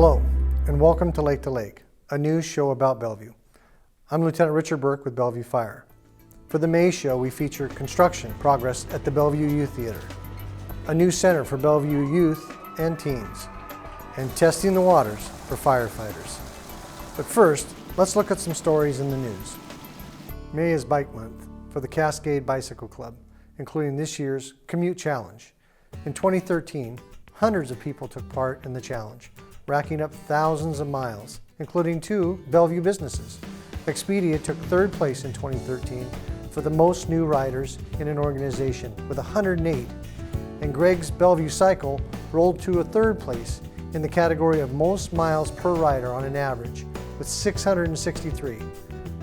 Hello, and welcome to Lake, a news show about Bellevue. I'm Lieutenant Richard Burke with Bellevue Fire. For the May show, we feature construction progress at the Bellevue Youth Theatre, a new center for Bellevue youth and teens, and testing the waters for firefighters. But first, let's look at some stories in the news. May is Bike Month for the Cascade Bicycle Club, including this year's Commute Challenge. In 2013, hundreds of people took part in the challenge, racking up thousands of miles, including 2 Bellevue businesses. Expedia took 3rd place in 2013 for the most new riders in an organization with 108, and Greg's Bellevue Cycle rolled to a 3rd place in the category of most miles per rider on an average with 663.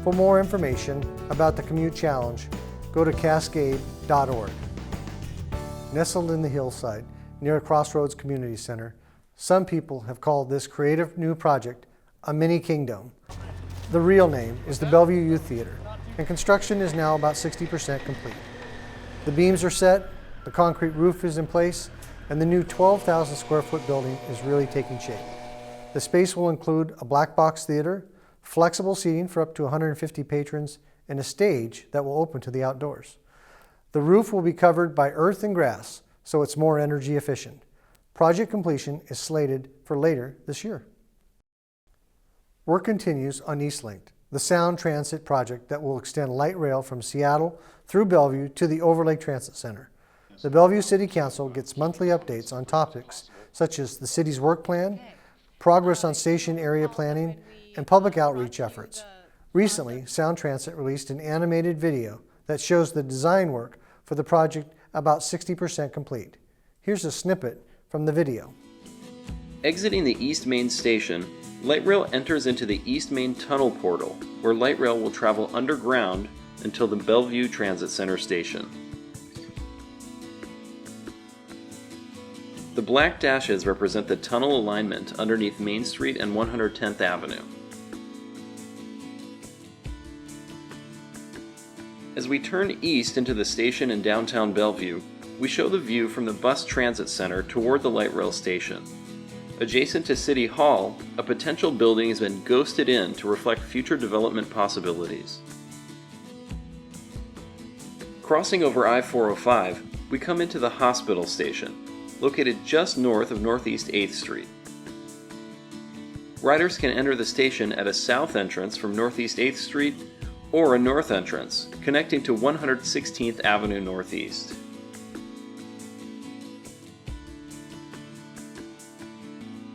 For more information about the Commute Challenge, go to cascade.org. Nestled in the hillside near Crossroads Community Center, some people have called this creative new project a mini kingdom. The real name is the Bellevue Youth Theatre, and construction is now about 60% complete. The beams are set, the concrete roof is in place, and the new 12,000 square foot building is really taking shape. The space will include a black box theater, flexible seating for up to 150 patrons, and a stage that will open to the outdoors. The roof will be covered by earth and grass, so it's more energy efficient. Project completion is slated for later this year. Work continues on EastLink, the Sound Transit project that will extend light rail from Seattle through Bellevue to the Overlake Transit Center. The Bellevue City Council gets monthly updates on topics such as the city's work plan, progress on station area planning, and public outreach efforts. Recently, Sound Transit released an animated video that shows the design work for the project about 60% complete. Here's a snippet from the video. Exiting the East Main Station, light rail enters into the East Main Tunnel Portal, where light rail will travel underground until the Bellevue Transit Center station. The black dashes represent the tunnel alignment underneath Main Street and 110th Avenue. As we turn east into the station in downtown Bellevue, we show the view from the Bus Transit Center toward the light rail station. Adjacent to City Hall, a potential building has been ghosted in to reflect future development possibilities. Crossing over I-405, we come into the hospital station, located just north of Northeast 8th Street. Riders can enter the station at a south entrance from Northeast 8th Street or a north entrance connecting to 116th Avenue Northeast.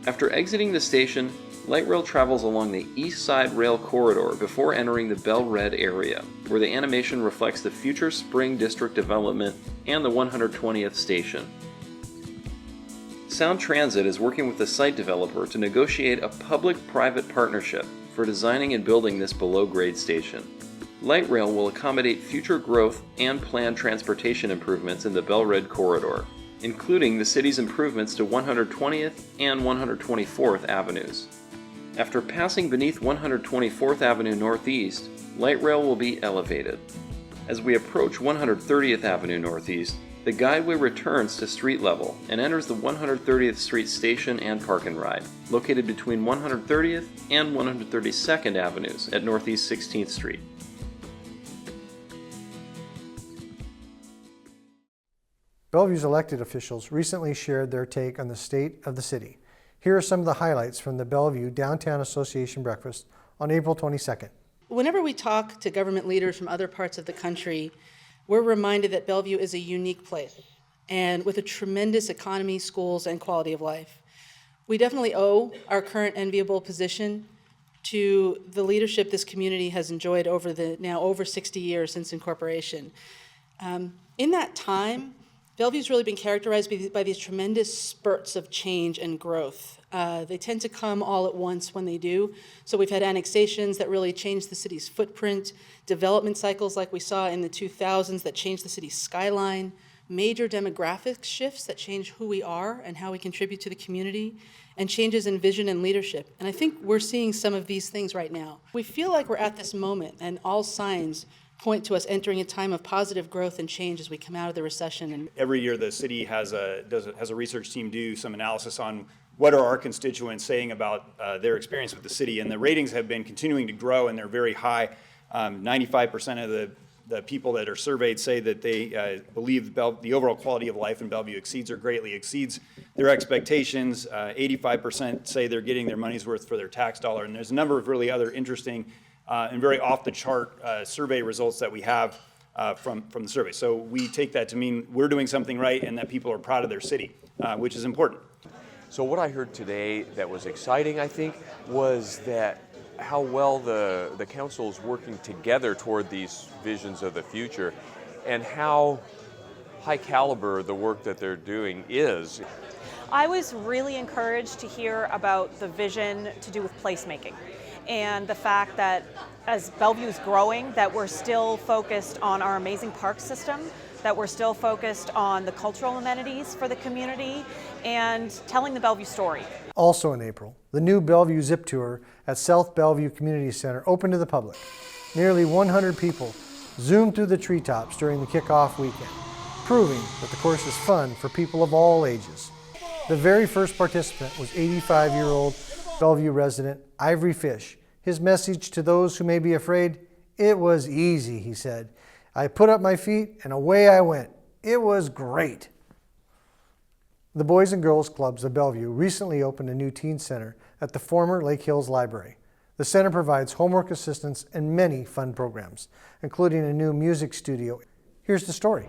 After exiting the station, light rail travels along the East Side Rail Corridor before entering the Bell Red area, where the animation reflects the future Spring District development and the 120th station. Sound Transit is working with the site developer to negotiate a public-private partnership for designing and building this below-grade station. Light rail will accommodate future growth and planned transportation improvements in the Bell Red Corridor, including the city's improvements to 120th and 124th Avenues. After passing beneath 124th Avenue Northeast, light rail will be elevated. As we approach 130th Avenue Northeast, the guideway returns to street level and enters the 130th Street Station and Park and Ride, located between 130th and 132nd Avenues at Northeast 16th Street. Bellevue's elected officials recently shared their take on the state of the city. Here are some of the highlights from the Bellevue Downtown Association Breakfast on April 22nd. Whenever we talk to government leaders from other parts of the country, we're reminded that Bellevue is a unique place and with a tremendous economy, schools, and quality of life. We definitely owe our current enviable position to the leadership this community has enjoyed over the now over 60 years since incorporation. In that time, Bellevue's really been characterized by these tremendous spurts of change and growth. They tend to come all at once when they do. So we've had annexations that really changed the city's footprint, development cycles like we saw in the 2000s that changed the city's skyline, major demographic shifts that change who we are and how we contribute to the community, and changes in vision and leadership. And I think we're seeing some of these things right now. We feel like we're at this moment, and all signs point to us entering a time of positive growth and change as we come out of the recession. And every year the city has a research team do some analysis on what are our constituents saying about their experience with the city. And the ratings have been continuing to grow, and they're very high. 95% of the people that are surveyed say that they believe the overall quality of life in Bellevue exceeds or greatly exceeds their expectations. 85% say they're getting their money's worth for their tax dollar. And there's a number of really other interesting and very off-the-chart survey results that we have from the survey. So we take that to mean we're doing something right and that people are proud of their city, which is important. So what I heard today that was exciting, I think, was that how well the council is working together toward these visions of the future, and how high caliber the work that they're doing is. I was really encouraged to hear about the vision to do with placemaking, and the fact that as Bellevue is growing, that we're still focused on our amazing park system, that we're still focused on the cultural amenities for the community, and telling the Bellevue story. Also in April, the new Bellevue Zip Tour at South Bellevue Community Center opened to the public. Nearly 100 people zoomed through the treetops during the kickoff weekend, proving that the course is fun for people of all ages. The very first participant was 85-year-old Bellevue resident Ivory Fish. His message to those who may be afraid: "It was easy," he said. "I put up my feet and away I went. It was great." The Boys and Girls Clubs of Bellevue recently opened a new teen center at the former Lake Hills Library. The center provides homework assistance and many fun programs, including a new music studio. Here's the story.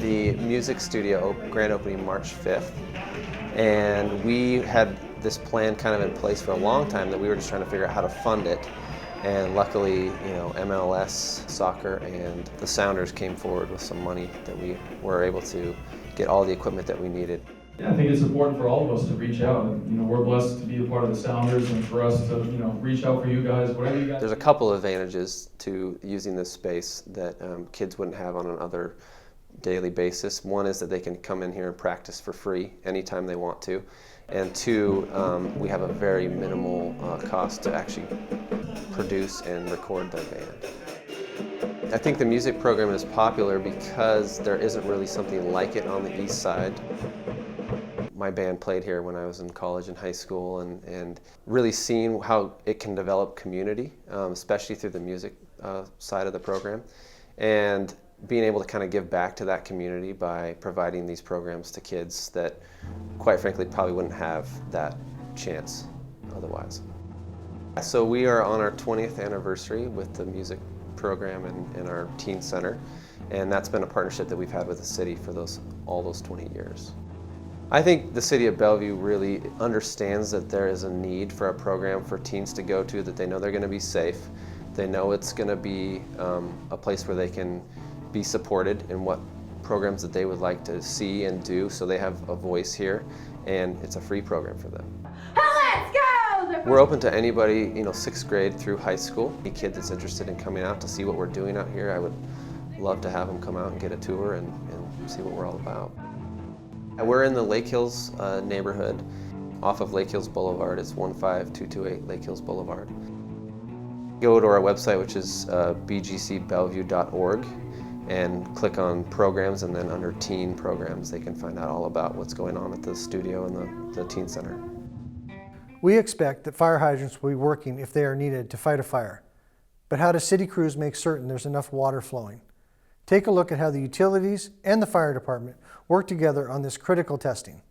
The music studio grand opening March 5th, and we had this plan kind of in place for a long time that we were just trying to figure out how to fund it. And luckily, MLS, soccer, and the Sounders came forward with some money that we were able to get all the equipment that we needed. I think it's important for all of us to reach out. We're blessed to be a part of the Sounders, and for us to, reach out for you guys, whatever you guys. There's a couple of advantages to using this space that kids wouldn't have on another daily basis. One is that they can come in here and practice for free anytime they want to. And two, we have a very minimal cost to actually produce and record their band. I think the music program is popular because there isn't really something like it on the east side. My band played here when I was in college and high school, and really seeing how it can develop community, especially through the music side of the program, and being able to kind of give back to that community by providing these programs to kids that, quite frankly, probably wouldn't have that chance otherwise. So we are on our 20th anniversary with the music program in our teen center, and that's been a partnership that we've had with the city for all those 20 years. I think the city of Bellevue really understands that there is a need for a program for teens to go to, that they know they're going to be safe, they know it's going to be a place where they can be supported in what programs that they would like to see and do, so they have a voice here, and it's a free program for them. Let's go! We're open to anybody, 6th grade through high school. Any kid that's interested in coming out to see what we're doing out here, I would love to have them come out and get a tour and see what we're all about. We're in the Lake Hills neighborhood, off of Lake Hills Boulevard. It's 15228 Lake Hills Boulevard. Go to our website, which is bgcbellevue.org, and click on programs, and then under teen programs they can find out all about what's going on at the studio and the teen center. We expect that fire hydrants will be working if they are needed to fight a fire. But how do city crews make certain there's enough water flowing? Take a look at how the utilities and the fire department work together on this critical testing.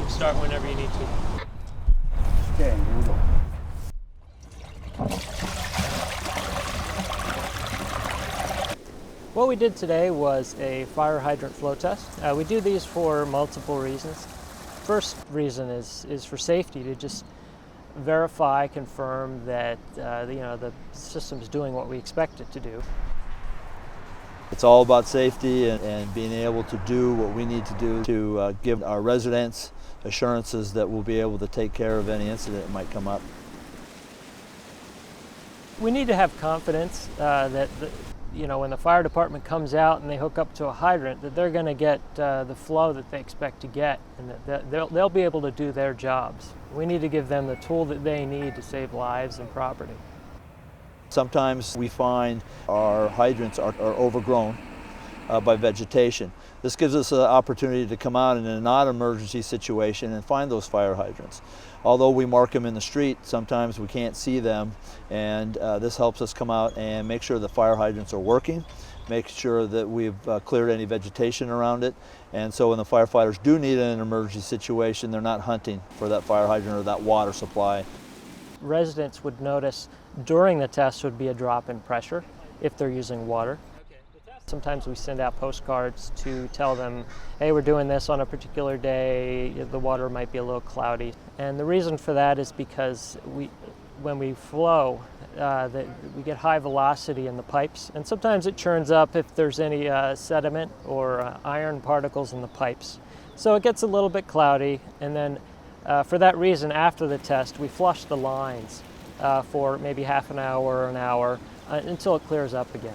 Start whenever you need to. Okay, here we go. What we did today was a fire hydrant flow test. We do these for multiple reasons. First reason is for safety, to just verify, confirm that the system is doing what we expect it to do. It's all about safety and being able to do what we need to do to give our residents assurances that we'll be able to take care of any incident that might come up. We need to have confidence that when the fire department comes out and they hook up to a hydrant, that they're going to get the flow that they expect to get, and that they'll be able to do their jobs. We need to give them the tool that they need to save lives and property. Sometimes we find our hydrants are overgrown by vegetation. This gives us an opportunity to come out in a non-emergency situation and find those fire hydrants. Although we mark them in the street, sometimes we can't see them, and this helps us come out and make sure the fire hydrants are working, make sure that we've cleared any vegetation around it, and so when the firefighters do need an emergency situation, they're not hunting for that fire hydrant or that water supply. Residents would notice during the test would be a drop in pressure if they're using water. Sometimes we send out postcards to tell them, hey, we're doing this on a particular day, the water might be a little cloudy. And the reason for that is because when we flow, we get high velocity in the pipes, and sometimes it churns up if there's any sediment or iron particles in the pipes. So it gets a little bit cloudy, and then for that reason, after the test, we flush the lines for maybe half an hour or an hour until it clears up again.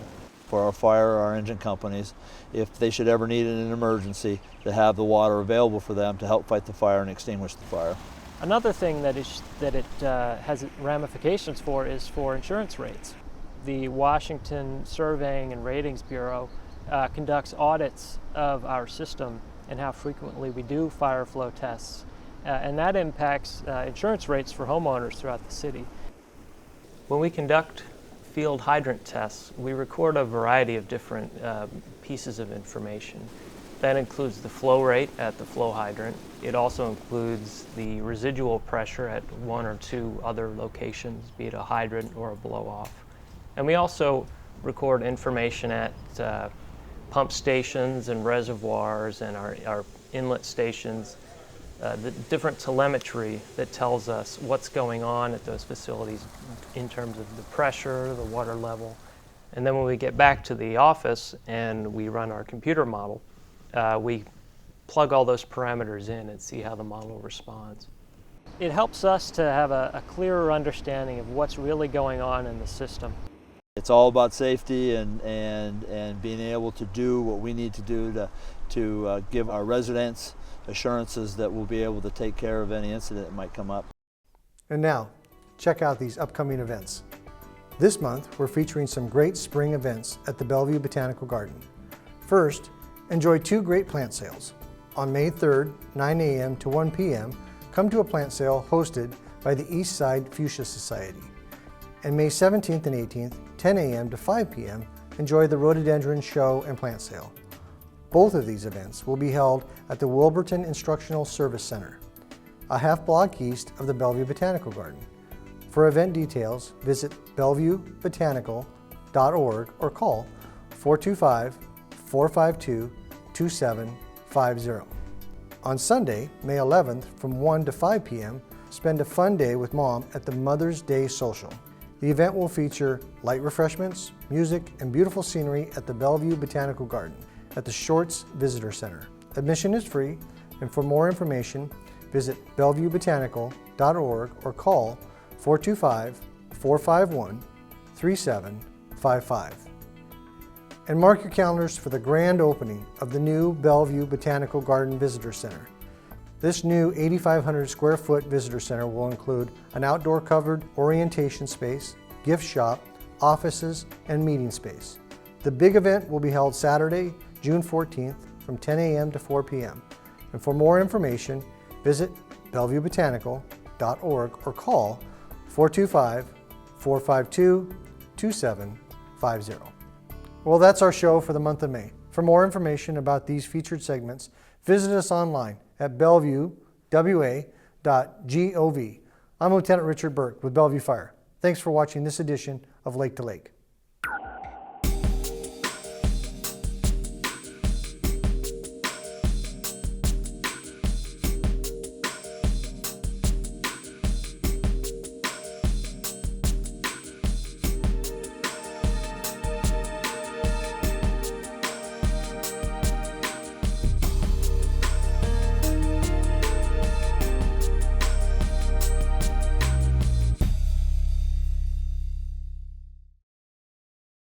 For our fire, our engine companies, if they should ever need an emergency, to have the water available for them to help fight the fire and extinguish the fire. Another thing that it has ramifications for is for insurance rates. The Washington Surveying and Ratings Bureau conducts audits of our system and how frequently we do fire flow tests, and that impacts insurance rates for homeowners throughout the city. When we conduct field hydrant tests, we record a variety of different pieces of information. That includes the flow rate at the flow hydrant. It also includes the residual pressure at one or two other locations, be it a hydrant or a blow-off. And we also record information at pump stations and reservoirs and our inlet stations, the different telemetry that tells us what's going on at those facilities in terms of the pressure, the water level. And then when we get back to the office and we run our computer model, we plug all those parameters in and see how the model responds. It helps us to have a clearer understanding of what's really going on in the system. It's all about safety and being able to do what we need to do to give our residents assurances that we'll be able to take care of any incident that might come up. And now, check out these upcoming events. This month, we're featuring some great spring events at the Bellevue Botanical Garden. First, enjoy 2 great plant sales. On May 3rd, 9 a.m. to 1 p.m., come to a plant sale hosted by the East Side Fuchsia Society. And May 17th and 18th, 10 a.m. to 5 p.m., enjoy the Rhododendron Show and Plant Sale. Both of these events will be held at the Wilburton Instructional Service Center, a half block east of the Bellevue Botanical Garden. For event details, visit bellevuebotanical.org or call 425-452-2750. On Sunday, May 11th, from 1 to 5 p.m., spend a fun day with Mom at the Mother's Day Social. The event will feature light refreshments, music, and beautiful scenery at the Bellevue Botanical Garden at the Shorts Visitor Center. Admission is free, and for more information, visit bellevuebotanical.org or call 425-451-3755. And mark your calendars for the grand opening of the new Bellevue Botanical Garden Visitor Center. This new 8,500 square foot visitor center will include an outdoor covered orientation space, gift shop, offices, and meeting space. The big event will be held Saturday, June 14th from 10 a.m. to 4 p.m. And for more information, visit bellevuebotanical.org or call 425-452-2750. Well, that's our show for the month of May. For more information about these featured segments, visit us online at bellevuewa.gov. I'm Lieutenant Richard Burke with Bellevue Fire. Thanks for watching this edition of Lake to Lake.